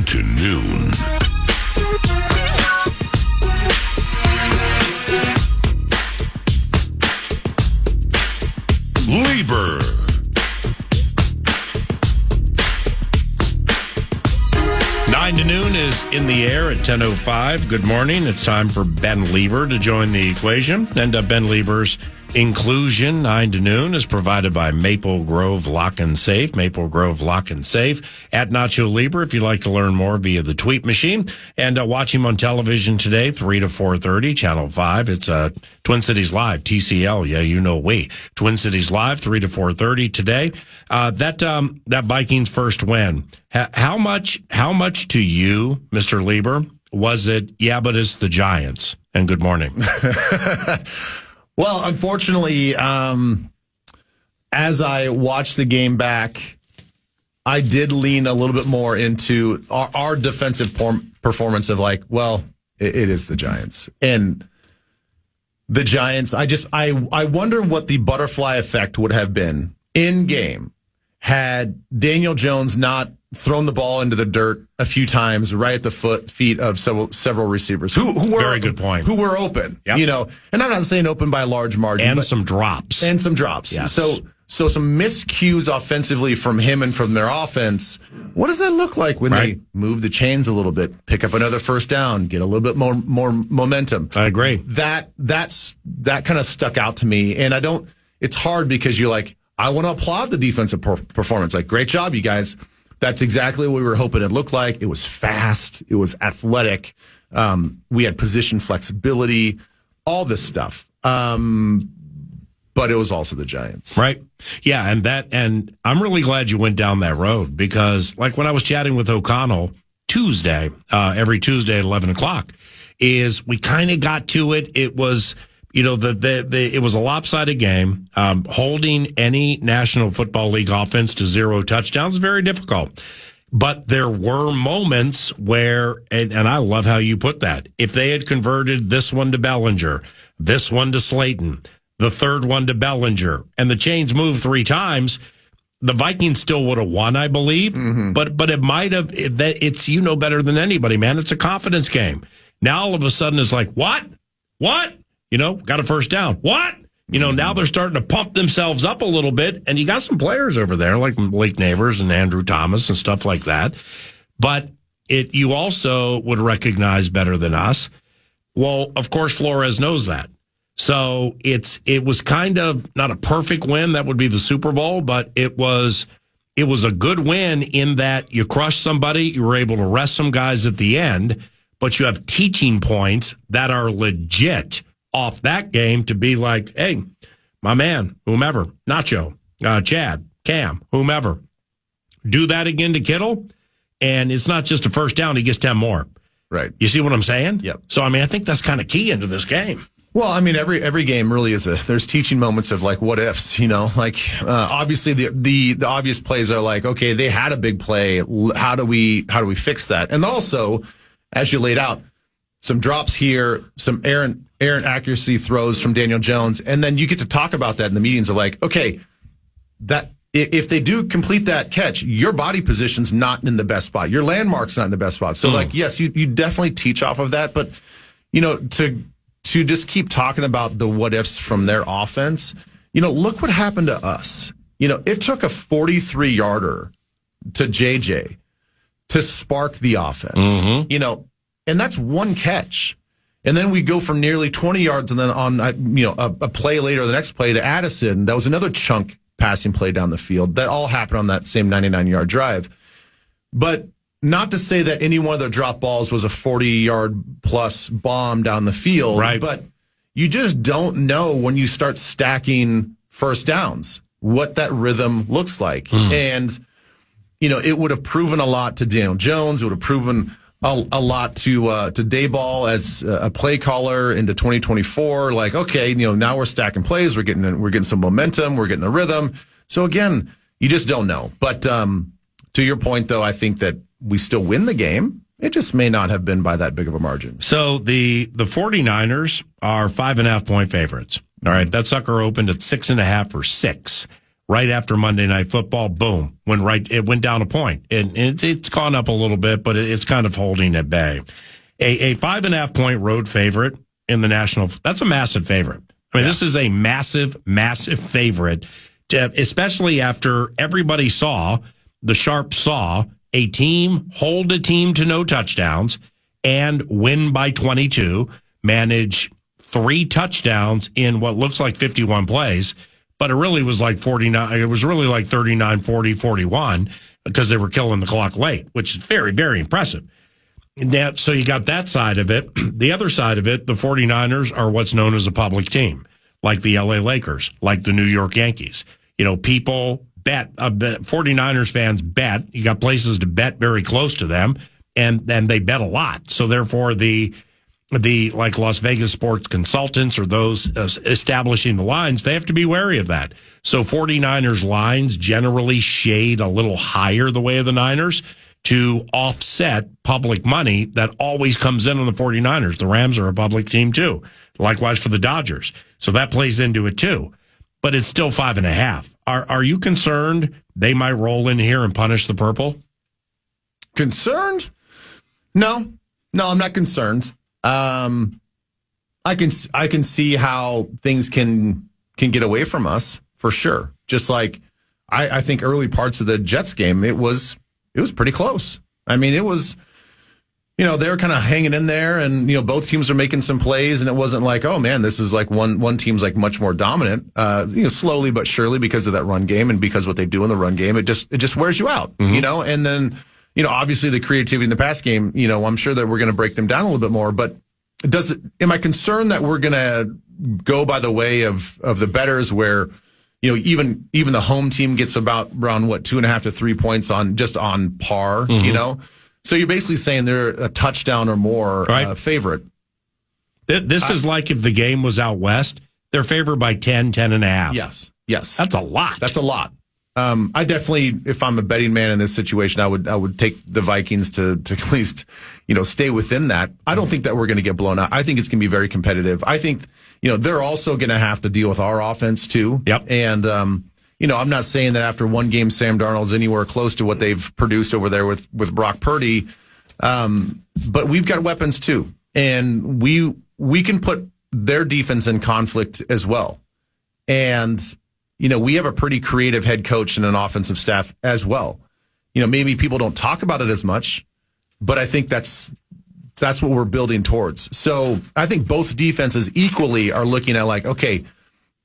To noon. Leber. Nine to noon is in the air at 10:05. Good morning. It's time for Ben Leber to join the equation. And Ben Leber's inclusion, 9 to noon, is provided by Maple Grove Lock and Safe. Maple Grove Lock and Safe at Nacho Leber if you'd like to learn more via the tweet machine. And watch him on television today, 3 to 4:30, Channel 5. It's Twin Cities Live, TCL. Yeah, you know we. Twin Cities Live, 3 to 4:30 today. That Vikings first win. How much to you, Mr. Leber, was it, yeah, but it's the Giants? And good morning. Well, unfortunately, as I watched the game back, I did lean a little bit more into our defensive performance of like, well, it is the Giants. And the Giants, I wonder what the butterfly effect would have been in game had Daniel Jones not thrown the ball into the dirt a few times right at the feet of several receivers who were very good point, who were open, yep. You know, and I'm not saying open by a large margin, and some drops. Yes. So some miscues offensively from him and from their offense. What does that look like when they move the chains a little bit, pick up another first down, get a little bit more momentum? I agree. That kind of stuck out to me, and it's hard because you're like, I want to applaud the defensive performance. Like, great job, you guys. That's exactly what we were hoping it looked like. It was fast. It was athletic. We had position flexibility, all this stuff. But it was also the Giants. Right. Yeah. And I'm really glad you went down that road because like when I was chatting with O'Connell every Tuesday at 11 o'clock is we kind of got to it. It was, you know, it was a lopsided game. Holding any National Football League offense to 0 touchdowns is very difficult. But there were moments where, and I love how you put that, if they had converted this one to Bellinger, this one to Slayton, the third one to Bellinger, and the chains moved 3 times, the Vikings still would have won, I believe. Mm-hmm. But it might have, it's, you know better than anybody, man. It's a confidence game. Now all of a sudden it's like, what? You know, got a first down. What? You know, now they're starting to pump themselves up a little bit, and you got some players over there like Blake Neighbors and Andrew Thomas and stuff like that. But you also would recognize better than us. Well, of course, Flores knows that. So it was kind of not a perfect win. That would be the Super Bowl, but it was a good win in that you crushed somebody. You were able to rest some guys at the end, but you have teaching points that are legit off that game to be like, hey, my man, whomever, Nacho, Chad, Cam, whomever, do that again to Kittle, and it's not just a first down, he gets 10 more. Right. You see what I'm saying? Yep. So, I mean, I think that's kind of key into this game. Well, I mean, every game really is there's teaching moments of like what ifs, you know, like obviously the obvious plays are like, okay, they had a big play. How do we fix that? And also, as you laid out, some drops here, some errant accuracy throws from Daniel Jones, and then you get to talk about that in the meetings of like, okay, that if they do complete that catch, your body position's not in the best spot, your landmark's not in the best spot. So like, yes, you definitely teach off of that, but you know, to just keep talking about the what ifs from their offense, you know, look what happened to us. You know, it took a 43-yarder to JJ to spark the offense. Mm-hmm. You know, And that's one catch. And then we go for nearly 20 yards, and then on a play later, the next play to Addison, that was another chunk passing play down the field. That all happened on that same 99-yard drive. But not to say that any one of their drop balls was a 40-yard plus bomb down the field, right? But you just don't know when you start stacking first downs what that rhythm looks like. And, it would have proven a lot to Daniel Jones. It would have proven a lot to Dayball as a play caller into 2024. Like, okay, now we're stacking plays. We're getting some momentum. We're getting the rhythm. So again, you just don't know. But to your point, though, I think that we still win the game. It just may not have been by that big of a margin. So the 49ers are 5.5-point favorites. All right, that sucker opened at 6.5 or 6. Right after Monday Night Football, boom, it went down a point. And it's gone up a little bit, but it's kind of holding at bay. A 5.5-point road favorite in the national, that's a massive favorite. I mean, This is a massive, massive favorite, especially after everybody the Sharps saw a team hold a team to no touchdowns and win by 22, manage 3 touchdowns in what looks like 51 plays. But it really was like 49. It was really like 39, 40, 41 because they were killing the clock late, which is very, very impressive. So you got that side of it. The other side of it, the 49ers are what's known as a public team, like the LA Lakers, like the New York Yankees. People bet, 49ers fans bet. You got places to bet very close to them, and they bet a lot. So therefore, the like Las Vegas sports consultants or those establishing the lines, they have to be wary of that. So 49ers lines generally shade a little higher the way of the Niners to offset public money that always comes in on the 49ers. The Rams are a public team too. Likewise for the Dodgers. So that plays into it too. But it's still 5.5. Are you concerned they might roll in here and punish the purple? Concerned? No, I'm not concerned. I can see how things can get away from us for sure. Just like I think early parts of the Jets game, it was pretty close. I mean, it was, they were kind of hanging in there, and both teams are making some plays, and it wasn't like, oh man, this is like one team's like much more dominant. Slowly but surely because of that run game and because what they do in the run game, it just wears you out. And then. Obviously the creativity in the pass game, I'm sure that we're going to break them down a little bit more, but am I concerned that we're going to go by the way of the bettors where, even the home team gets around 2.5 to 3 points on par, So you're basically saying they're a touchdown or more favorite. This is like if the game was out west, they're favored by 10.5. Yes. That's a lot. I definitely, if I'm a betting man in this situation, I would take the Vikings to at least, stay within that. I don't think that we're going to get blown out. I think it's going to be very competitive. I think, they're also going to have to deal with our offense too. Yep. And, I'm not saying that after one game, Sam Darnold's anywhere close to what they've produced over there with Brock Purdy. But we've got weapons too. And we can put their defense in conflict as well. And, we have a pretty creative head coach and an offensive staff as well. Maybe people don't talk about it as much, but I think that's what we're building towards. So I think both defenses equally are looking at like, okay,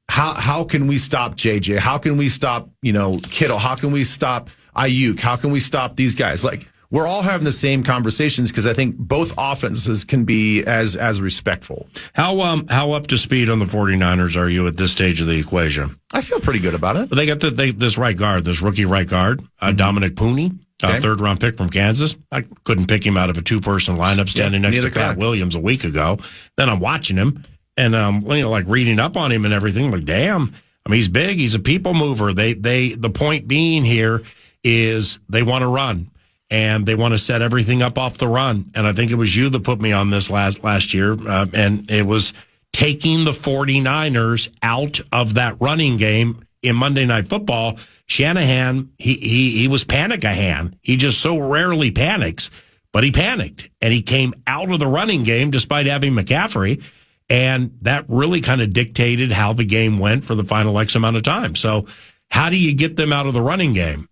how can we stop JJ? How can we stop, Kittle? How can we stop Ayuk? How can we stop these guys? Like, we're all having the same conversations because I think both offenses can be as respectful. How up to speed on the 49ers are you at this stage of the equation? I feel pretty good about it. They got this right guard, this rookie right guard, Dominic Pooney, third-round pick from Kansas. I couldn't pick him out of a two-person lineup standing next to Pat Williams a week ago. Then I'm watching him, and like reading up on him and everything. Like, damn, I mean, he's big. He's a people mover. The point being here is they want to run. And they want to set everything up off the run. And I think it was you that put me on this last year. And it was taking the 49ers out of that running game in Monday Night Football. Shanahan, he was panic-a-han. He just so rarely panics, but he panicked. And he came out of the running game despite having McCaffrey. And that really kind of dictated how the game went for the final X amount of time. So how do you get them out of the running game?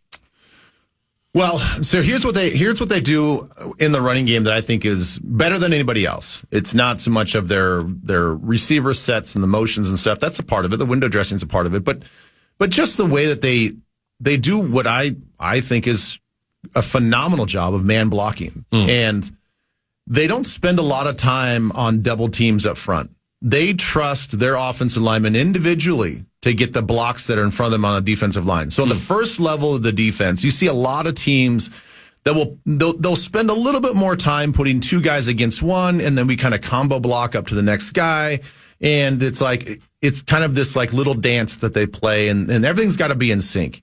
Well, so here's what they do in the running game that I think is better than anybody else. It's not so much of their receiver sets and the motions and stuff. That's a part of it. The window dressing is a part of it, but just the way that they do what I think is a phenomenal job of man blocking. And they don't spend a lot of time on double teams up front. They trust their offensive linemen individually to get the blocks that are in front of them on a defensive line. So in the first level of the defense, you see a lot of teams that they'll spend a little bit more time putting two guys against one, and then we kind of combo block up to the next guy. And it's kind of this like little dance that they play, and everything's got to be in sync.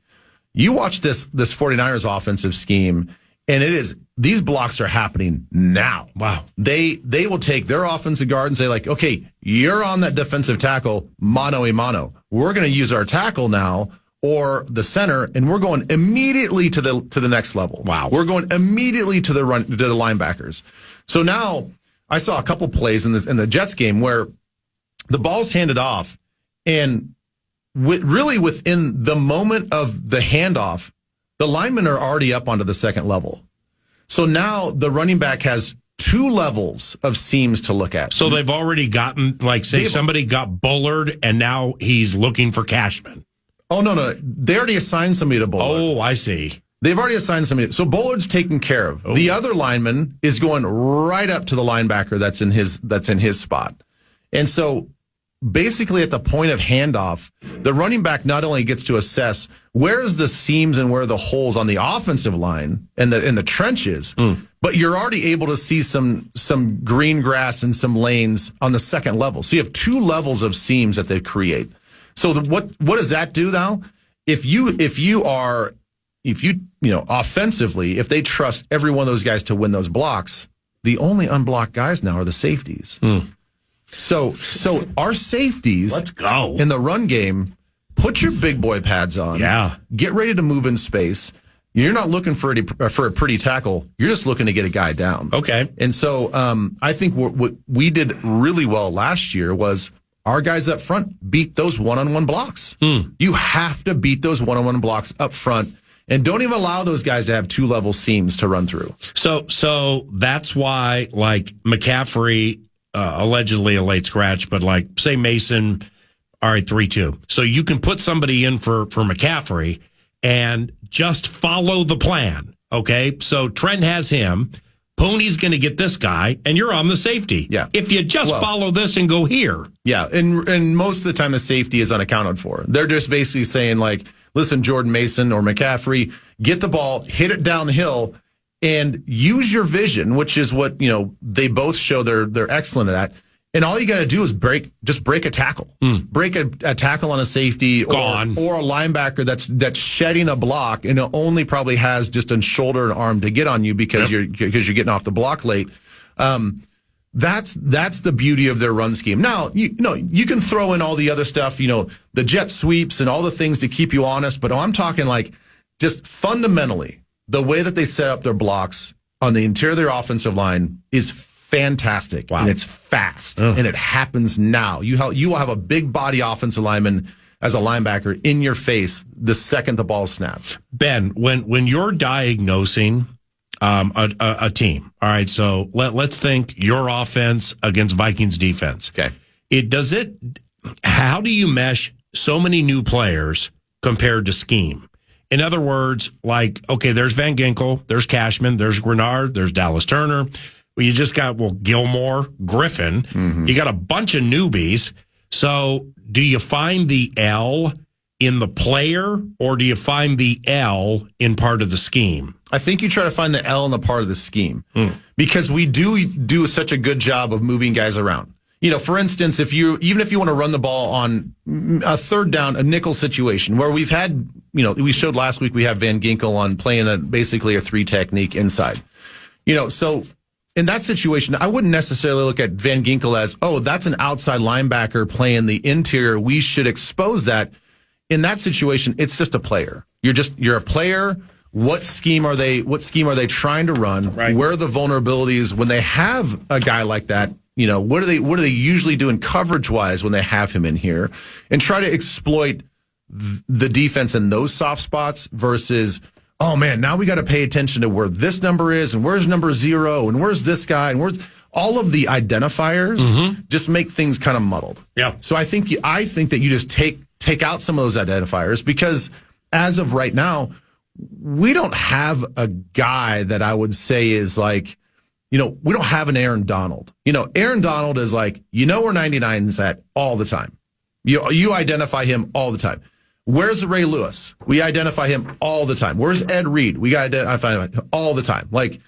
You watch this 49ers offensive scheme, and these blocks are happening now. Wow. They will take their offensive guard and say, like, okay, you're on that defensive tackle, mano a mano. We're going to use our tackle now or the center, and we're going immediately to the next level. Wow. We're going immediately to the linebackers. So now I saw a couple plays in the Jets game where the ball's handed off, and really within the moment of the handoff, the linemen are already up onto the second level. So now the running back has two levels of seams to look at. So they've already gotten, like, say somebody got Bullard and now he's looking for Cashman. Oh, no. They already assigned somebody to Bullard. Oh, I see. They've already assigned somebody. So Bullard's taken care of. Oh. The other lineman is going right up to the linebacker that's in his spot. And so basically at the point of handoff, the running back not only gets to assess where's the seams and where are the holes on the offensive line and in the trenches, but you're already able to see some green grass and some lanes on the second level. So you have two levels of seams that they create. So what does that do now? If you offensively, if they trust every one of those guys to win those blocks, the only unblocked guys now are the safeties. So our safeties, let's go in the run game. Put your big boy pads on. Yeah. Get ready to move in space. You're not looking for a pretty tackle. You're just looking to get a guy down. Okay. And so I think what we did really well last year was our guys up front beat those one-on-one blocks. You have to beat those one-on-one blocks up front. And don't even allow those guys to have two-level seams to run through. So that's why, like, McCaffrey, allegedly a late scratch, but like, say Mason, all right, 3-2. So you can put somebody in for McCaffrey and just follow the plan. Okay. So Trent has him. Pony's going to get this guy, and you're on the safety. Yeah. If you just follow this and go here. Yeah. And most of the time the safety is unaccounted for. They're just basically saying, like, listen, Jordan Mason or McCaffrey, get the ball, hit it downhill, and use your vision, which is what, they both show they're excellent at. And all you got to do is break a tackle. Break a tackle on a safety or a linebacker that's shedding a block, and it only probably has just a shoulder and arm to get on you because you're getting off the block late. That's the beauty of their run scheme. Now, you can throw in all the other stuff, the jet sweeps and all the things to keep you honest, but I'm talking like just fundamentally the way that they set up their blocks on the interior of their offensive line is fantastic. Wow. And it's fast, and it happens now. You will have a big body offensive lineman as a linebacker in your face the second the ball snaps. Ben, when you're diagnosing a team, all right, so let's think your offense against Vikings defense. Okay. How do you mesh so many new players compared to scheme? In other words, like, okay, there's Van Ginkel, there's Cashman, there's Grenard, there's Dallas Turner. Well, you just got, Gilmore, Griffin. Mm-hmm. You got a bunch of newbies. So do you find the L in the player, or do you find the L in part of the scheme? I think you try to find the L in the part of the scheme because we do such a good job of moving guys around. For instance, even if you want to run the ball on a third down, a nickel situation where we've had, we showed last week we have Van Ginkel on playing basically a 3 technique inside. So in that situation, I wouldn't necessarily look at Van Ginkel as, that's an outside linebacker playing the interior. We should expose that. In that situation, it's just a player. You're a player. What scheme are they trying to run? Right. Where are the vulnerabilities when they have a guy like that? What are they usually doing coverage wise when they have him in here, and try to exploit the defense in those soft spots versus, oh man, now we got to pay attention to where this number is and where's number 0 and where's this guy and where's all of the identifiers just make things kind of muddled. Yeah. So I think that you just take out some of those identifiers, because as of right now, we don't have a guy that I would say is like, we don't have an Aaron Donald. Aaron Donald is like, where 99 is at all the time. You identify him all the time. Where's Ray Lewis? We identify him all the time. Where's Ed Reed? We identify him all the time. Like,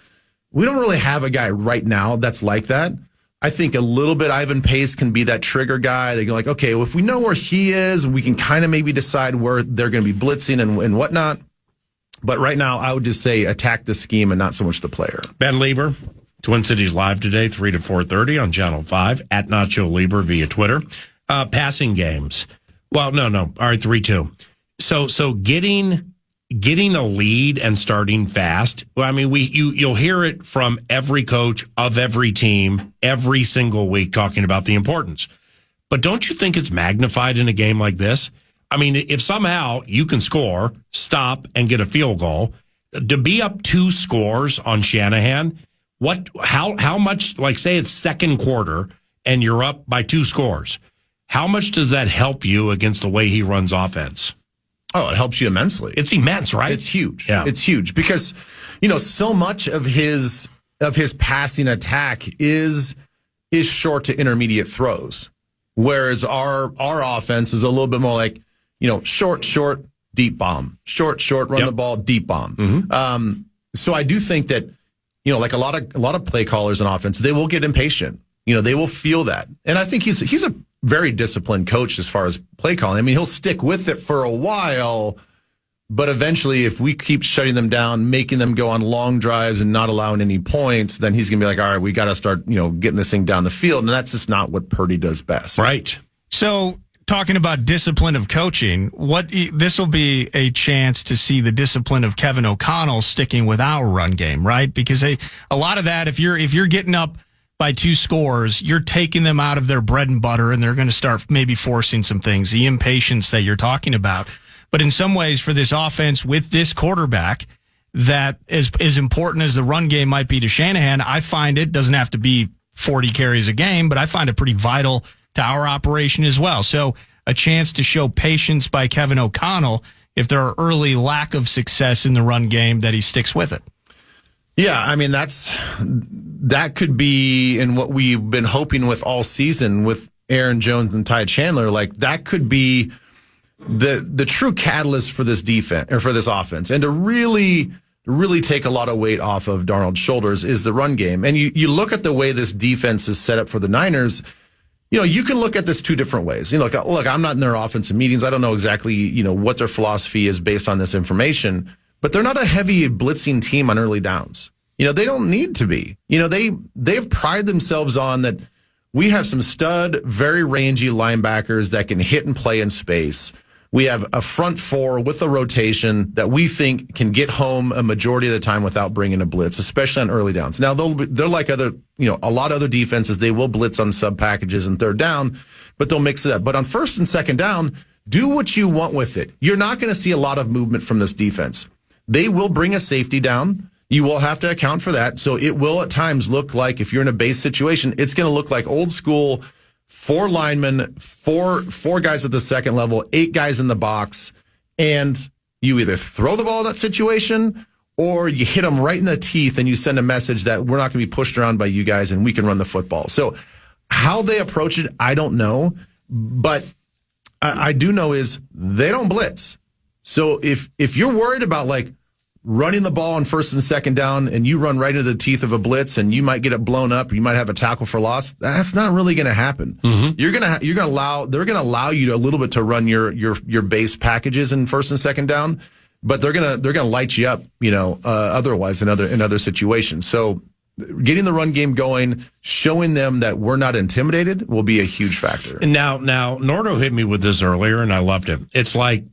we don't really have a guy right now that's like that. I think a little bit Ivan Pace can be that trigger guy. They go like, okay, well, if we know where he is, we can kind of maybe decide where they're going to be blitzing and whatnot. But right now, I would just say attack the scheme and not so much the player. Ben Leber, Twin Cities Live today, 3 to 4:30 on Channel 5, at Nacho Leber via Twitter. Passing games. Well, no. All right, 3-2. So getting a lead and starting fast. Well, I mean, you'll hear it from every coach of every team every single week talking about the importance. But don't you think it's magnified in a game like this? I mean, if somehow you can score, stop, and get a field goal, to be up 2 scores on Shanahan, how much, like say it's second quarter and you're up by 2 scores, how much does that help you against the way he runs offense? Oh, it helps you immensely. It's immense, right? It's huge. Yeah. It's huge because, so much of his passing attack is short to intermediate throws. Whereas our offense is a little bit more like, short, deep bomb. Short, run the ball, deep bomb. Mm-hmm. So I do think that, like a lot of play callers in offense, they will get impatient. They will feel that. And I think he's a very disciplined coach as far as play calling. I mean, he'll stick with it for a while, but eventually if we keep shutting them down, making them go on long drives and not allowing any points, then he's going to be like, all right, we got to start, getting this thing down the field. And that's just not what Purdy does best. Right. So talking about discipline of coaching, this will be a chance to see the discipline of Kevin O'Connell sticking with our run game, right? Because a lot of that, if you're getting up by 2 scores, you're taking them out of their bread and butter, and they're going to start maybe forcing some things, the impatience that you're talking about. But in some ways, for this offense with this quarterback, that is as important as the run game might be to Shanahan, I find it doesn't have to be 40 carries a game, but I find it pretty vital to our operation as well. So a chance to show patience by Kevin O'Connell if there are early lack of success in the run game, that he sticks with it. Yeah, I mean, that could be in what we've been hoping with all season with Aaron Jones and Ty Chandler. Like, that could be the true catalyst for this defense or for this offense. And to really take a lot of weight off of Darnold's shoulders is the run game. And you look at the way this defense is set up for the Niners, you can look at this 2 different ways. Look, I'm not in their offensive meetings. I don't know exactly, what their philosophy is based on this information. But they're not a heavy blitzing team on early downs. They don't need to be. They've prided themselves on that we have some stud, very rangy linebackers that can hit and play in space. We have a front 4 with a rotation that we think can get home a majority of the time without bringing a blitz, especially on early downs. Now, they're like a lot of other defenses. They will blitz on sub packages and third down, but they'll mix it up. But on first and second down, do what you want with it. You're not going to see a lot of movement from this defense. They will bring a safety down. You will have to account for that. So it will at times look like, if you're in a base situation, it's going to look like old school 4 linemen, four guys at the second level, 8 guys in the box. And you either throw the ball in that situation or you hit them right in the teeth and you send a message that we're not going to be pushed around by you guys and we can run the football. So how they approach it, I don't know. But I do know is they don't blitz. So if you're worried about like running the ball on first and second down and you run right into the teeth of a blitz and you might get it blown up, you might have a tackle for loss, that's not really going to happen. Mm-hmm. They're going to allow you to a little bit to run your base packages in first and second down, but they're going to light you up, otherwise in other situations. So getting the run game going, showing them that we're not intimidated will be a huge factor. And now Nordo hit me with this earlier, and I loved it. It's like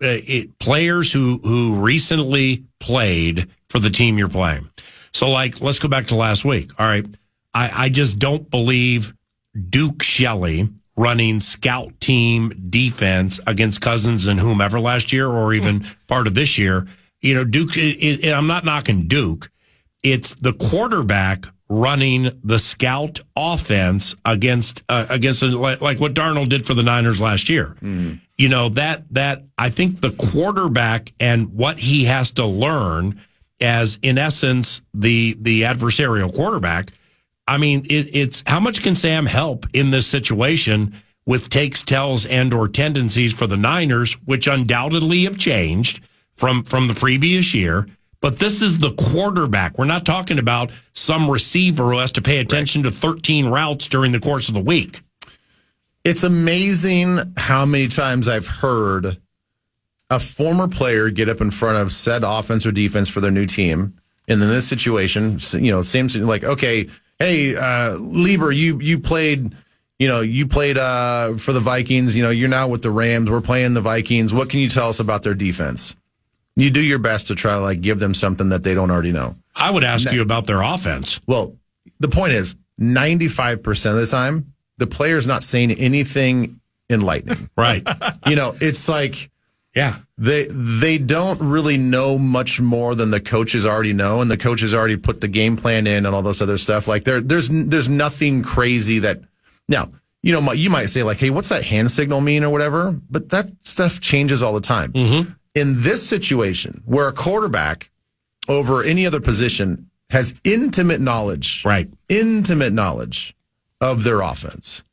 players who recently played for the team you're playing. So, like, let's go back to last week. All right, I just don't believe Duke Shelley running scout team defense against Cousins and whomever last year, or even part of this year. Duke, and I'm not knocking Duke. It's the quarterback running the scout offense against like what Darnold did for the Niners last year. That I think the quarterback and what he has to learn as, in essence, the adversarial quarterback. I mean, it's how much can Sam help in this situation with takes, tells, and or tendencies for the Niners, which undoubtedly have changed from the previous year. But this is the quarterback. We're not talking about some receiver who has to pay attention to 13 routes during the course of the week. It's amazing how many times I've heard a former player get up in front of said offense or defense for their new team. And in this situation, seems like, okay, hey, Leber, you played for the Vikings. You're now with the Rams. We're playing the Vikings. What can you tell us about their defense? You do your best to try to give them something that they don't already know. I would ask you about their offense. Well, the point is 95% of the time, the player's not saying anything enlightening. Right. It's like, yeah, they don't really know much more than the coaches already know, and the coaches already put the game plan in and all this other stuff. Like there's nothing crazy that now, you might say hey, what's that hand signal mean or whatever? But that stuff changes all the time. Mm-hmm. In this situation, where a quarterback over any other position has intimate knowledge of their offense,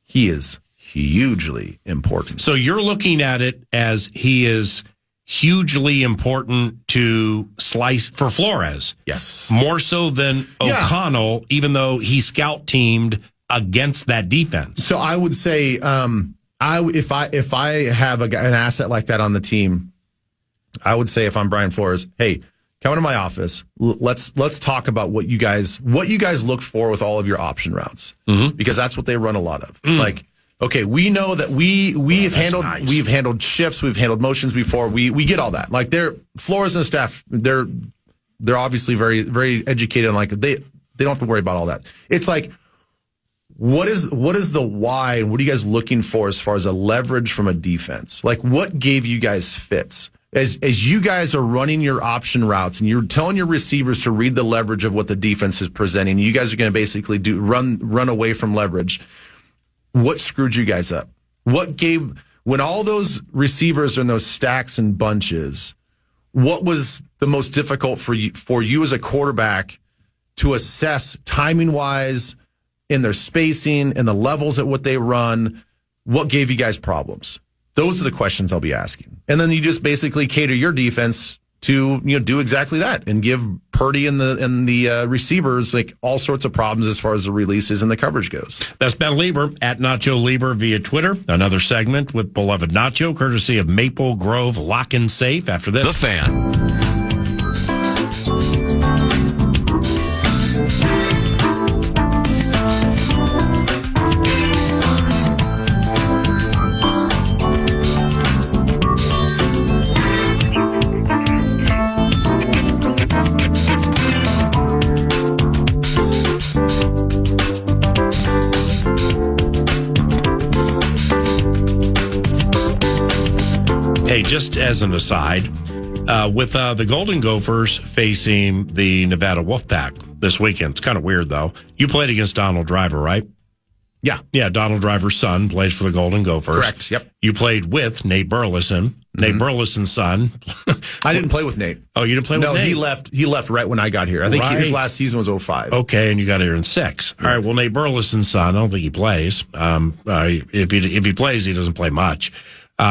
he is hugely important. So you're looking at it as he is hugely important to slice for Flores. Yes. More so than O'Connell, even though he scout teamed against that defense. So I would say, if I have an asset like that on the team, I would say if I'm Brian Flores, hey, come into my office. Let's talk about what you guys look for with all of your option routes, because that's what they run a lot of. Okay, we know that we've handled shifts, we've handled motions before. We get all that. Flores and the staff, they're obviously very, very educated, and they don't have to worry about all that. It's what is the why, and what are you guys looking for as far as a leverage from a defense? What gave you guys fits? As you guys are running your option routes and you're telling your receivers to read the leverage of what the defense is presenting, you guys are going to basically run away from leverage. What screwed you guys up? When all those receivers are in those stacks and bunches, what was the most difficult for you as a quarterback to assess timing wise, in their spacing and the levels at what they run? What gave you guys problems? Those are the questions I'll be asking. And then you just basically cater your defense to do exactly that and give Purdy and the receivers all sorts of problems as far as the releases and the coverage goes. That's Ben Leber at Nacho Leber via Twitter. Another segment with beloved Nacho, courtesy of Maple Grove Lock and Safe. After this, The Fan. Hey, just as an aside, with the Golden Gophers facing the Nevada Wolfpack this weekend, it's kind of weird, though. You played against Donald Driver, right? Yeah. Yeah, Donald Driver's son plays for the Golden Gophers. Correct, yep. You played with Nate Burleson. Mm-hmm. Nate Burleson's son. I didn't play with Nate. Oh, you didn't play with Nate? No, he left right when I got here. I think his last season was 2005. Okay, and you got here in 6. All right, well, Nate Burleson's son, I don't think he plays. If he plays, he doesn't play much.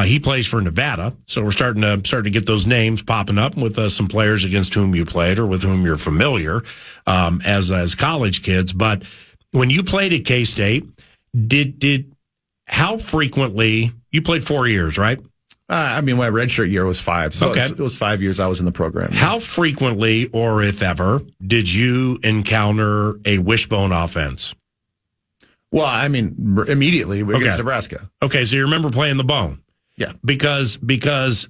He plays for Nevada, so we're starting to get those names popping up with some players against whom you played or with whom you're familiar as college kids. But when you played at K-State, how frequently you played 4 years, right? My redshirt year was 5, so okay. It was 5 years I was in the program. How frequently, or if ever, did you encounter a wishbone offense? Well, immediately against Nebraska. Okay, so you remember playing the bone. Yeah. Because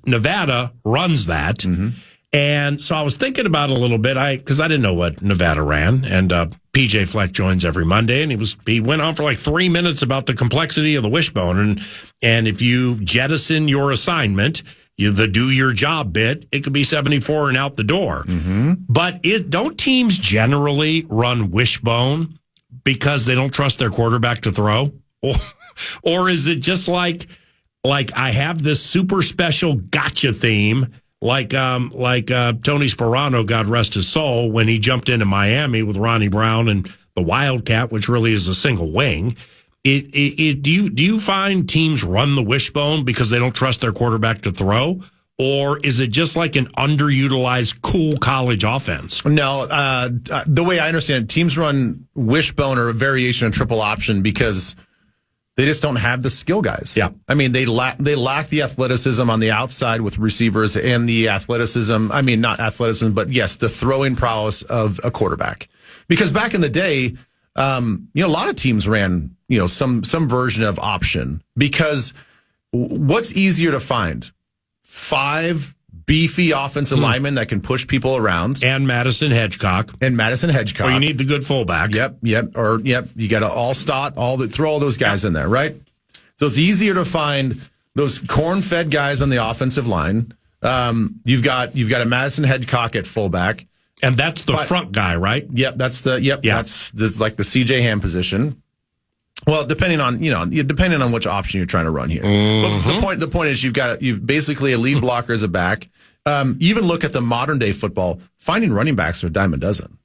Nevada runs that. Mm-hmm. And so I was thinking about it a little bit, because I didn't know what Nevada ran. And PJ Fleck joins every Monday, and he went on for 3 minutes about the complexity of the wishbone. And if you jettison your assignment, the do your job bit, it could be 74 and out the door. But don't teams generally run wishbone because they don't trust their quarterback to throw? Or is it just like I have this super special gotcha theme, like Tony Sperano, God rest his soul, when he jumped into Miami with Ronnie Brown and the Wildcat, which really is a single wing. Do you find teams run the wishbone because they don't trust their quarterback to throw? Or is it just like an underutilized, cool college offense? No, the way I understand it, teams run wishbone or a variation of triple option because they just don't have the skill guys. Yeah. I mean, they lack the athleticism on the outside with receivers and the athleticism. I mean, not athleticism, but yes, the throwing prowess of a quarterback. Because back in the day, a lot of teams ran, some version of option because what's easier to find? 5 beefy offensive linemen that can push people around. And Madison Hedgecock. Or you need the good fullback. Yep. You got to throw all those guys in there, right? So it's easier to find those corn-fed guys on the offensive line. You've got a Madison Hedgecock at fullback. And that's the front guy, right? Yep, that's like the CJ Ham position. Well, depending on which option you're trying to run here. But the point is you've basically a lead blocker as a back. Even look at the modern day football, finding running backs are a dime a dozen.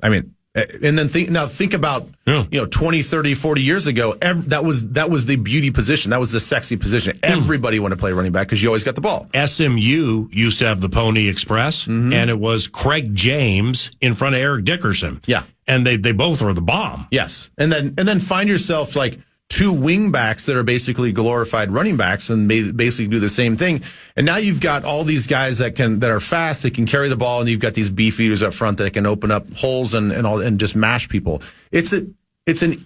I mean, and then think about 20, 30, 40 years ago, that was the beauty position. That was the sexy position. Everybody wanted to play running back because you always got the ball. SMU used to have the Pony Express, and it was Craig James in front of Eric Dickerson. Yeah. And they both were the bomb. Yes. And then find yourself like 2 wing backs that are basically glorified running backs and basically do the same thing. And now you've got all these guys that are fast, that can carry the ball, and you've got these beef eaters up front that can open up holes and just mash people. It's an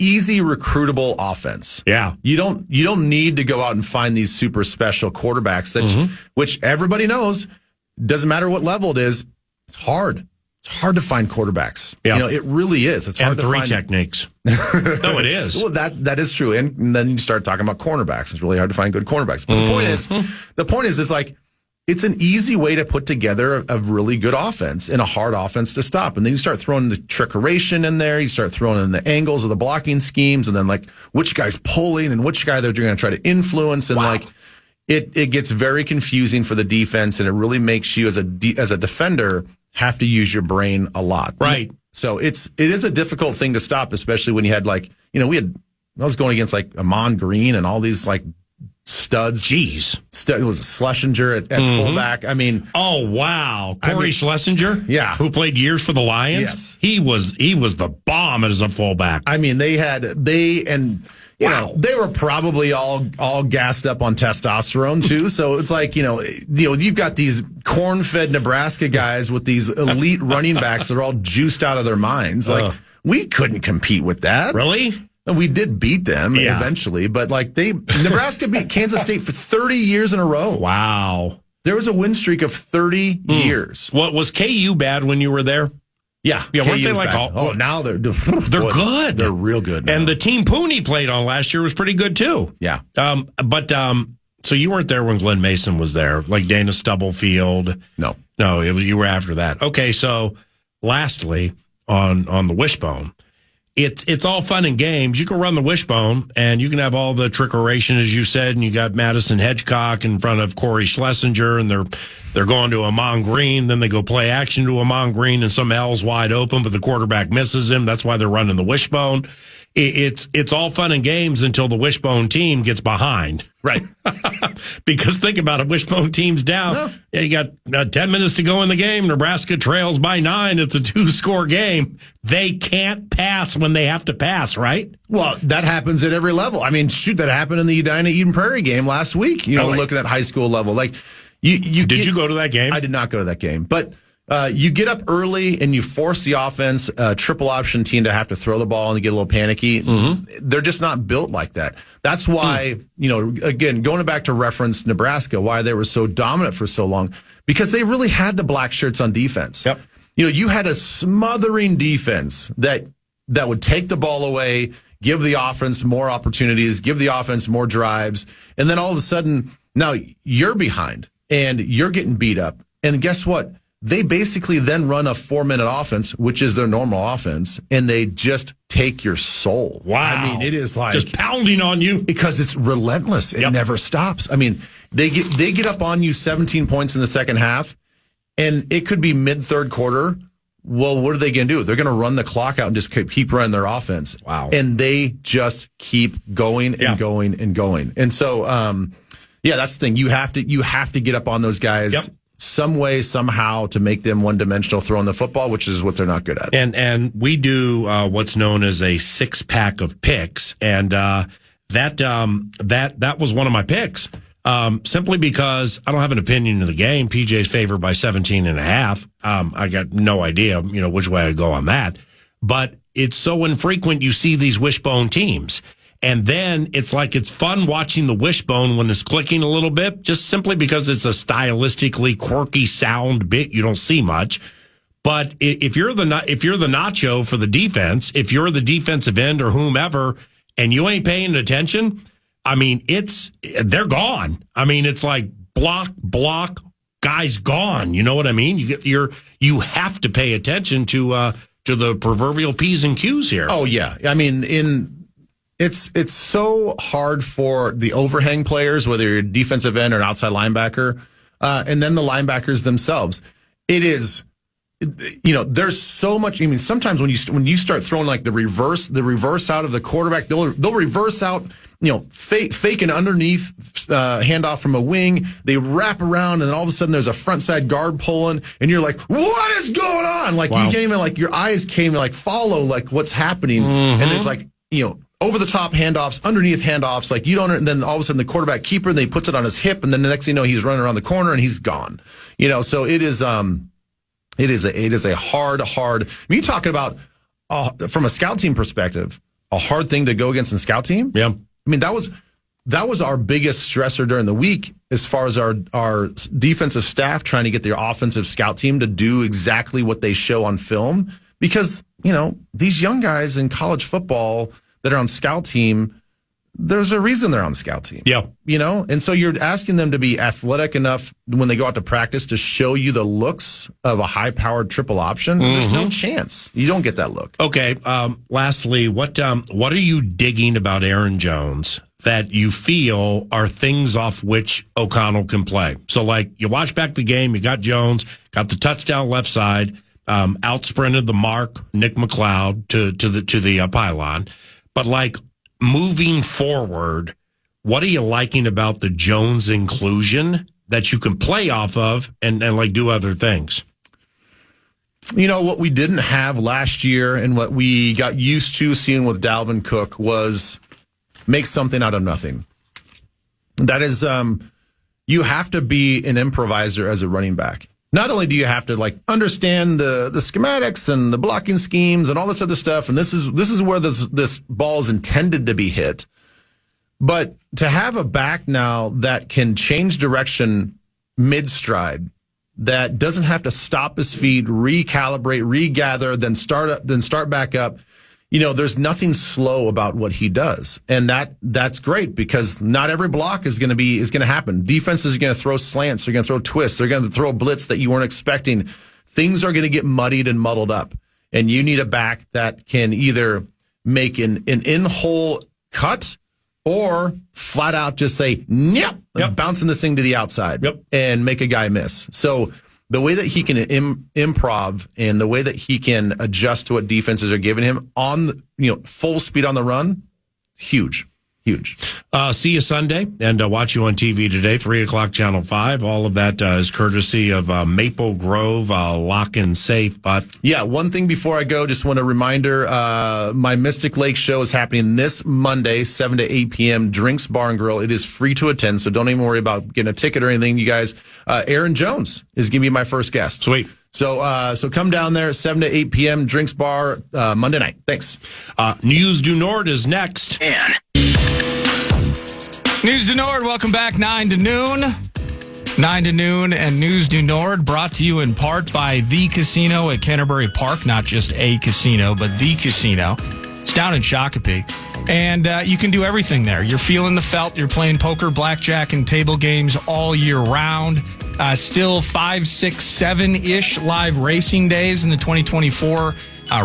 easy recruitable offense. Yeah. You don't need to go out and find these super special quarterbacks which everybody knows, doesn't matter what level it is, it's hard. It's hard to find quarterbacks. Yeah. It really is. It's hard and to find. 3 techniques. No, it is. Well, that is true. And then you start talking about cornerbacks. It's really hard to find good cornerbacks. But the point is, it's an easy way to put together a really good offense and a hard offense to stop. And then you start throwing the trickeration in there. You start throwing in the angles of the blocking schemes, and then like which guy's pulling and which guy they're going to try to influence. And it gets very confusing for the defense, and it really makes you as a defender have to use your brain a lot. Right. So it is a difficult thing to stop, especially when you had I was going against like Amon Green and all these like studs. Jeez. It was Schlesinger at fullback. I mean. Oh, wow. Corey Schlesinger? Yeah. Who played years for the Lions? Yes. He was the bomb as a fullback. I mean, they were probably all gassed up on testosterone too. So it's like, you've got these corn-fed Nebraska guys with these elite running backs that are all juiced out of their minds. Like we couldn't compete with that. Really? And we did beat them eventually, but Nebraska beat Kansas State for 30 years in a row. Wow. There was a win streak of 30 years. What was KU bad when you were there? Yeah. Weren't they like now they're good. They're real good now. And the team Pooney played on last year was pretty good too. Yeah. So you weren't there when Glenn Mason was there, like Dana Stubblefield. No, you were after that. Okay, so lastly on the wishbone, it's all fun and games. You can run the wishbone and you can have all the trickeration, as you said, and you got Madison Hedgecock in front of Corey Schlesinger, and they're going to Amon Green, then they go play action to Amon Green, and some L's wide open, but the quarterback misses him. That's why they're running the wishbone. It's all fun and games until the wishbone team gets behind. Right. Because think about it, wishbone team's down. No. Yeah, you got 10 minutes to go in the game. Nebraska trails by 9. It's a 2-score game. They can't pass when they have to pass, right? Well, that happens at every level. I mean, shoot, that happened in the Edina Eden Prairie game last week. Looking at high school level. Like you Did you go to that game? I did not go to that game. But you get up early and you force the offense, triple option team to have to throw the ball and get a little panicky. They're just not built like that. That's why, again, going back to reference Nebraska, why they were so dominant for so long, because they really had the black shirts on defense. Yep. You had a smothering defense that would take the ball away, give the offense more opportunities, give the offense more drives. And then all of a sudden, now you're behind. and you're getting beat up. And guess what? They basically then run a 4-minute offense, which is their normal offense, and they just take your soul. Wow. I mean, it is like just pounding on you because it's relentless. It never stops. I mean, they get up on you 17 points in the second half, and it could be mid-third quarter. Well, what are they going to do? They're going to run the clock out and just keep running their offense. Wow. And they just keep going and going and going. And so, that's the thing. You have to get up on those guys some way, somehow, to make them one-dimensional throwing the football, which is what they're not good at. And we do what's known as a 6-pack of picks, and that was one of my picks. Simply because I don't have an opinion of the game. PJ's favored by 17.5. I got no idea, which way I'd go on that. But it's so infrequent you see these wishbone teams. And then it's like it's fun watching the wishbone when it's clicking a little bit, just simply because it's a stylistically quirky sound bit you don't see much. But if you're the nacho for the defense, if you're the defensive end or whomever, and you ain't paying attention, I mean, they're gone. I mean, it's like block, guy's gone. You know what I mean? You have to pay attention to the proverbial P's and Q's here. Oh yeah. I mean, it's so hard for the overhang players, whether you're a defensive end or an outside linebacker, and then the linebackers themselves. It is, there's so much. I mean, sometimes when you start throwing like the reverse out of the quarterback, they'll reverse out. Fake an underneath handoff from a wing. They wrap around, and then all of a sudden there's a front side guard pulling, and you're like, "What is going on?" Like you can't even your eyes can't even follow what's happening. Mm-hmm. And there's over the top handoffs, underneath handoffs. Like you don't. And then all of a sudden the quarterback keeper, and they puts it on his hip, and then the next thing you know, he's running around the corner and he's gone. So it is. It is a hard. I mean, you're talking about from a scout team perspective, a hard thing to go against a scout team. Yeah. I mean, that was our biggest stressor during the week as far as our defensive staff trying to get their offensive scout team to do exactly what they show on film. Because, these young guys in college football that are on scout team, there's a reason they're on scout team. Yeah. And so you're asking them to be athletic enough when they go out to practice to show you the looks of a high-powered triple option. Mm-hmm. There's no chance. You don't get that look. Okay. Lastly, what are you digging about Aaron Jones that you feel are things off which O'Connell can play? So, you watch back the game, you got Jones, got the touchdown left side, out-sprinted the mark, Nick McLeod, to the pylon. But, moving forward, what are you liking about the Jones inclusion that you can play off of and do other things? What we didn't have last year and what we got used to seeing with Dalvin Cook was make something out of nothing. That is, you have to be an improviser as a running back. Not only do you have to understand the schematics and the blocking schemes and all this other stuff, and this is where this ball is intended to be hit, but to have a back now that can change direction mid-stride, that doesn't have to stop his feet, recalibrate, regather, then start back up. There's nothing slow about what he does. And that's great because not every block is going to happen. Defenses are going to throw slants, they're going to throw twists, they're going to throw blitz that you weren't expecting. Things are going to get muddied and muddled up. And you need a back that can either make an in-hole cut or flat out just say, yep, bouncing this thing to the outside and make a guy miss. So the way that he can improv and the way that he can adjust to what defenses are giving him on, full speed on the run, huge. See you Sunday and watch you on TV today, 3:00 Channel 5. All of that is courtesy of Maple Grove Lock and Safe. But yeah, one thing before I go, just want a reminder, my Mystic Lake show is happening this Monday, 7 to 8 p.m. Drinks Bar and Grill. It is free to attend, so don't even worry about getting a ticket or anything, you guys. Aaron Jones is going to be my first guest. Sweet. So come down there, 7 to 8 p.m. Drinks Bar, Monday night. Thanks. News du Nord is next. News du Nord, welcome back, 9 to noon. 9 to noon, and News du Nord brought to you in part by The Casino at Canterbury Park. Not just a casino, but The Casino. It's down in Shakopee. And you can do everything there. You're feeling the felt. You're playing poker, blackjack, and table games all year round. Still 5, 6, 7-ish live racing days in the 2024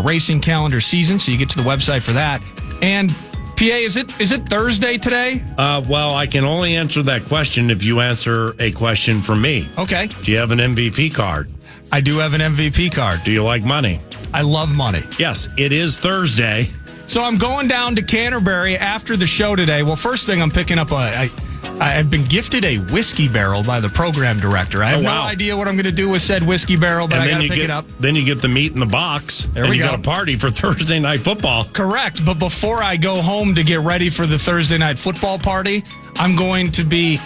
racing calendar season. So you get to the website for that. And PA, is it Thursday today? Well, I can only answer that question if you answer a question from me. Okay. Do you have an MVP card? I do have an MVP card. Do you like money? I love money. Yes, it is Thursday. So I'm going down to Canterbury after the show today. Well, first thing I'm picking up I've been gifted a whiskey barrel by the program director. I have no idea what I'm going to do with said whiskey barrel, but I got to pick it up. Then you get the meat in the box, and you got a party for Thursday night football. Correct. But before I go home to get ready for the Thursday night football party, I'm going to be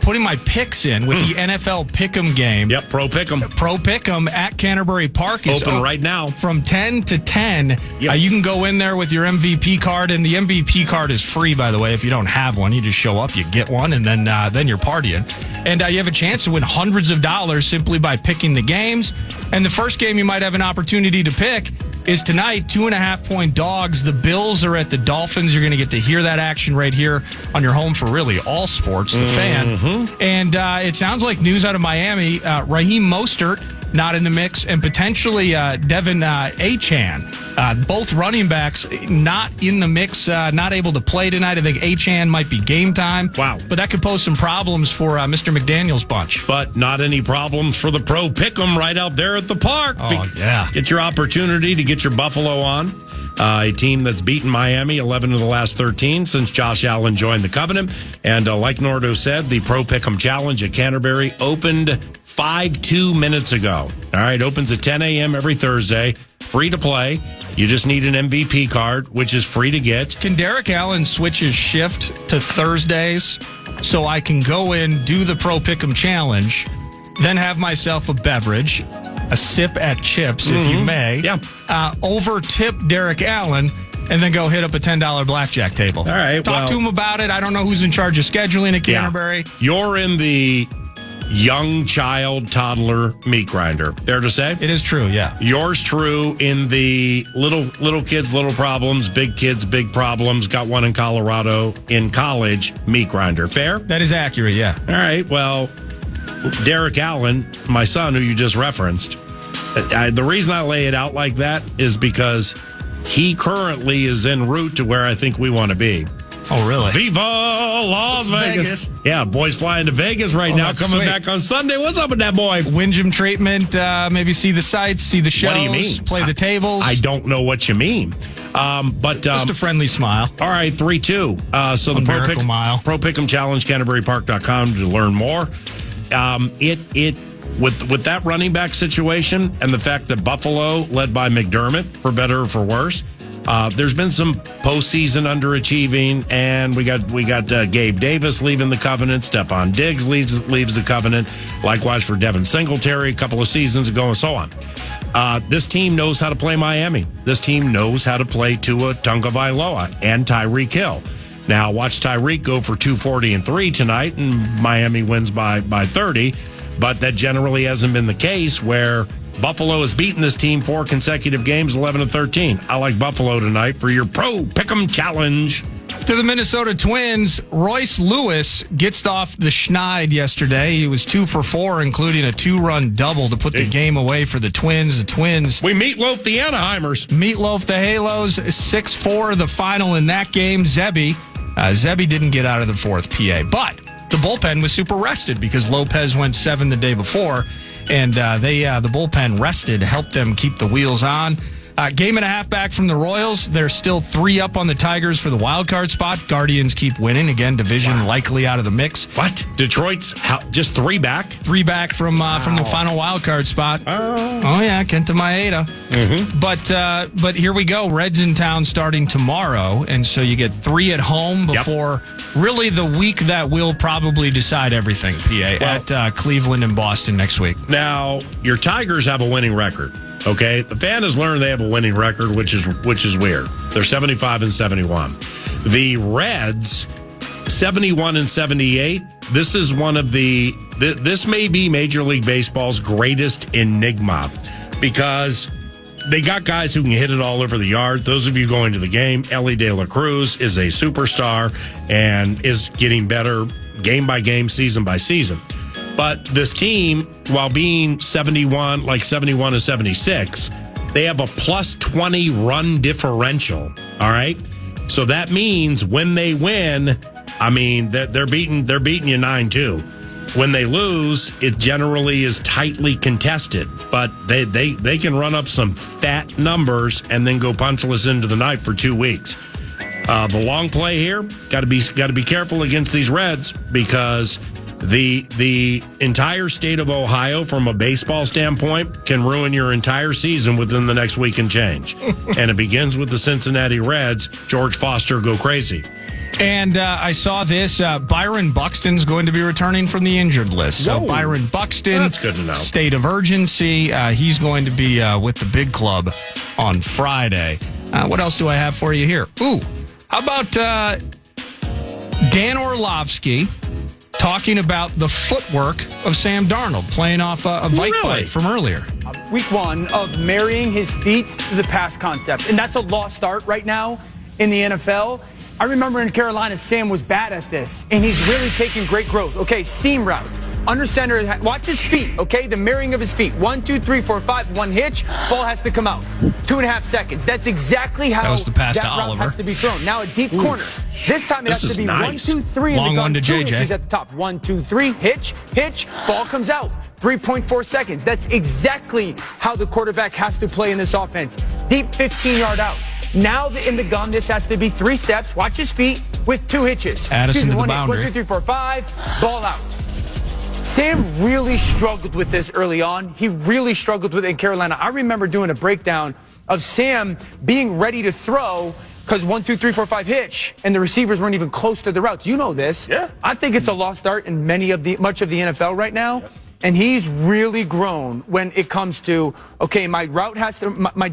putting my picks in with the NFL Pick'em game. Yep, Pro Pick'em. Pro Pick'em at Canterbury Park is open right now. From 10 to 10. Yep. You can go in there with your MVP card, and the MVP card is free, by the way. If you don't have one, you just show up, you get one, and then you're partying. And you have a chance to win hundreds of dollars simply by picking the games. And the first game you might have an opportunity to pick is tonight, 2.5-point dogs. The Bills are at the Dolphins. You're going to get to hear that action right here on your home for really all sports, the fan. And it sounds like news out of Miami. Raheem Mostert not in the mix, and potentially Devin Achane. Both running backs not in the mix, not able to play tonight. I think Achane might be game time. Wow. But that could pose some problems for Mr. McDaniel's bunch. But not any problems for the Pro Pick'em right out there at the park. Oh, yeah. Get your opportunity to get your Buffalo on. A team that's beaten Miami 11 of the last 13 since Josh Allen joined the Covenant. And like Nordo said, the Pro Pick'em Challenge at Canterbury opened 2 minutes ago. All right, opens at 10 a.m. every Thursday. Free to play. You just need an MVP card, which is free to get. Can Derek Allen switch his shift to Thursdays so I can go in, do the Pro Pick'em Challenge, then have myself a beverage, a sip at Chips, if you may. Yeah. Over-tip Derek Allen, and then go hit up a $10 blackjack table. All right. Talk to him about it. I don't know who's in charge of scheduling at Canterbury. Yeah. You're in the young child, toddler meat grinder. Fair to say? It is true, yeah. Yours true in the little kids, little problems, big kids, big problems. Got one in Colorado in college meat grinder. Fair? That is accurate, yeah. All right. Well, Derek Allen, my son, who you just referenced, the reason I lay it out like that is because he currently is en route to where I think we want to be. Oh, really? Viva Las Vegas. Yeah, boys flying to Vegas right now, coming back on Sunday. What's up with that boy? Windjam treatment, maybe see the sights, see the shows. What do you mean? Play the tables. I don't know what you mean. But just a friendly smile. All right, 3-2. So the Miracle Mile. Pro Pick'em Challenge, CanterburyPark.com to learn more. With that running back situation and the fact that Buffalo, led by McDermott, for better or for worse, there's been some postseason underachieving, and we got Gabe Davis leaving the Covenant, Stephon Diggs leaves the Covenant, likewise for Devin Singletary a couple of seasons ago, and so on. This team knows how to play Miami. This team knows how to play Tua Tagovailoa and Tyreek Hill. Now, watch Tyreek go for 240 and 3 tonight, and Miami wins by 30. But that generally hasn't been the case, where Buffalo has beaten this team 4 consecutive games, 11-13. I like Buffalo tonight for your Pro Pick'em Challenge. To the Minnesota Twins, Royce Lewis gets off the schneid yesterday. He was 2 for 4, including a 2-run double to put the game away for the Twins. The Twins. We meatloaf the Anaheimers. Meatloaf the Halos, 6-4 the final in that game. Zebby didn't get out of the fourth PA, but the bullpen was super rested because Lopez went 7 the day before, and the bullpen rested, helped them keep the wheels on. Game and a half back from the Royals. They're still 3 up on the Tigers for the wild card spot. Guardians keep winning. Again, division likely out of the mix. What? Detroit's just 3 back? 3 back from the final wild card spot. Oh yeah, Kenta Maeda. But here we go. Reds in town starting tomorrow, and so you get 3 at home before really the week that will probably decide everything, PA, at Cleveland and Boston next week. Now, your Tigers have a winning record. Okay, the fan has learned they have a winning record, which is weird. They're 75-71. The Reds, 71-78. This is one of this may be Major League Baseball's greatest enigma, because they got guys who can hit it all over the yard. Those of you going to the game, Ellie De La Cruz is a superstar and is getting better game by game, season by season. But this team, while being 71 to 76, they have a plus 20 run differential. All right. So that means when they win, I mean, they're beating you 9-2. When they lose, it generally is tightly contested, but they can run up some fat numbers and then go punchless into the night for 2 weeks. The long play here, got to be careful against these Reds, because the entire state of Ohio, from a baseball standpoint, can ruin your entire season within the next week and change. And it begins with the Cincinnati Reds. George Foster, go crazy. And I saw this. Byron Buxton's going to be returning from the injured list. So Whoa. Byron Buxton, That's good to know. State of urgency. He's going to be with the big club on Friday. What else do I have for you here? Ooh, how about Dan Orlovsky talking about the footwork of Sam Darnold, playing off a bike bite from earlier. Week one of marrying his feet to the pass concept. And that's a lost art right now in the NFL. I remember in Carolina, Sam was bad at this, and he's really taking great growth. Okay, seam route. Under center, watch his feet, okay? The marrying of his feet. 1, 2, 3, 4, 5, one hitch, ball has to come out. 2.5 seconds. That's exactly how that was the pass that to route Oliver. has to be thrown. Now a deep corner. This time it has to be nice. 1, 2, 3 in Long the gun. one to 2 JJ. hitches at the top. 1, 2, 3, hitch, ball comes out. 3.4 seconds. That's exactly how the quarterback has to play in this offense. Deep 15-yard out. Now in the gun, this has to be 3 steps. Watch his feet with 2 hitches. Addison to the 1 boundary. 1, 2, 3, 4, 5. Ball out. Sam really struggled with this early on. He really struggled with it in Carolina. I remember doing a breakdown of Sam being ready to throw because 1, 2, 3, 4, 5 hitch, and the receivers weren't even close to the routes. You know this. Yeah. I think it's a lost art in much of the NFL right now. Yeah. And he's really grown when it comes to, okay, my route has to, my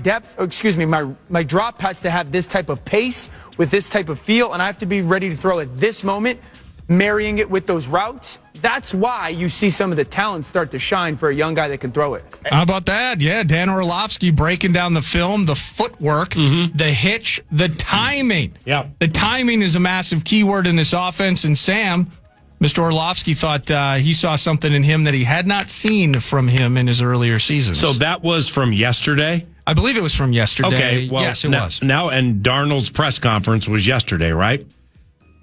drop has to have this type of pace with this type of feel, and I have to be ready to throw at this moment, marrying it with those routes. That's why you see some of the talent start to shine for a young guy that can throw it. How about that? Yeah, Dan Orlovsky breaking down the film, the footwork, the hitch, the timing. Yeah. The timing is a massive keyword in this offense, and Sam, Mr. Orlovsky, thought he saw something in him that he had not seen from him in his earlier seasons. So that was from yesterday? I believe it was from yesterday. Okay, well, yes, it was. Now, and Darnold's press conference was yesterday, right?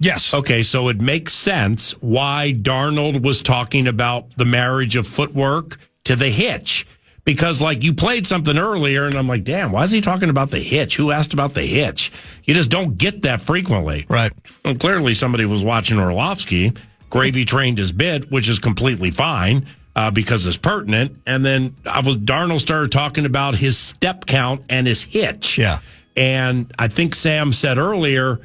Yes. Okay, so it makes sense why Darnold was talking about the marriage of footwork to the hitch. Because, like, you played something earlier, and I'm like, damn, why is he talking about the hitch? Who asked about the hitch? You just don't get that frequently. Right. Well, clearly somebody was watching Orlovsky. Gravy trained his bit, which is completely fine because it's pertinent. And then Darnold started talking about his step count and his hitch. Yeah. And I think Sam said earlier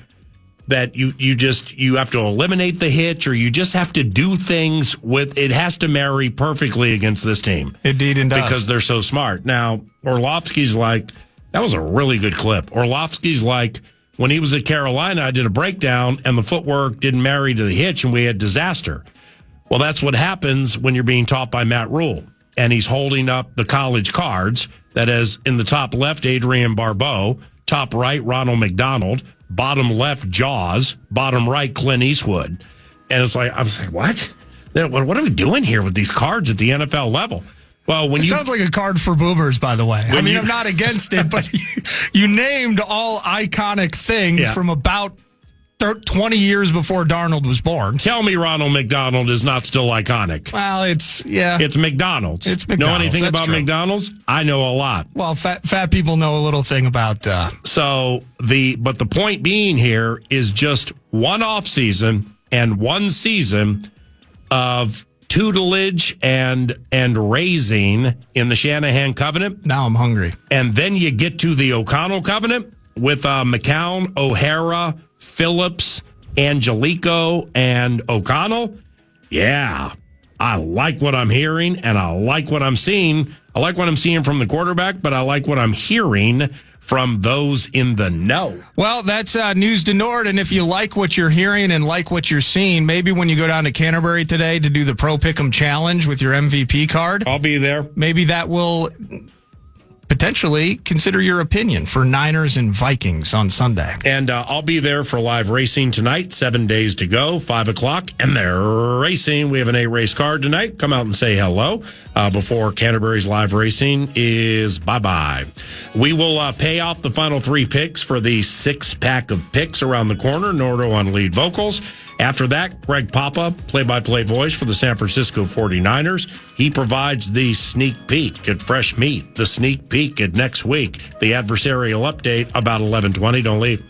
that you have to eliminate the hitch, or you just have to do things with it has to marry perfectly against this team. Indeed, and does. Because they're so smart. Now, Orlovsky's like, that was a really good clip. Orlovsky's like, when he was at Carolina, I did a breakdown and the footwork didn't marry to the hitch and we had disaster. Well, that's what happens when you're being taught by Matt Rule. And he's holding up the college cards that is in the top left, Adrian Barbeau, top right, Ronald McDonald, bottom left, Jaws, bottom right, Clint Eastwood. And it's like, I was like, what? What are we doing here with these cards at the NFL level? Well, when sounds like a card for boomers, by the way. I mean, I'm not against it, but you named all iconic things from about 20 years before Darnold was born. Tell me Ronald McDonald is not still iconic. Well, it's McDonald's. It's McDonald's. Know anything That's about true. McDonald's? I know a lot. Well, fat people know a little thing about. But the point being here is just one off season and one season of tutelage and raising in the Shanahan covenant. Now I'm hungry. And then you get to the O'Connell covenant with McCown, O'Hara, Phillips, Angelico, and O'Connell. Yeah, I like what I'm hearing, and I like what I'm seeing. I like what I'm seeing from the quarterback, but I like what I'm hearing from those in the know. Well, that's news to Nord, and if you like what you're hearing and like what you're seeing, maybe when you go down to Canterbury today to do the Pro Pick'em Challenge with your MVP card, I'll be there. maybe that will potentially consider your opinion for Niners and Vikings on Sunday. And I'll be there for live racing tonight. 7 days to go, 5 o'clock, and they're racing. We have an 8-race card tonight. Come out and say hello before Canterbury's live racing is bye-bye. We will pay off the final 3 picks for the 6-pack of picks around the corner. Nordo on lead vocals. After that, Greg Papa, play-by-play voice for the San Francisco 49ers. He provides the sneak peek at Fresh Meat, the sneak peek at next week, the adversarial update about 11:20. Don't leave.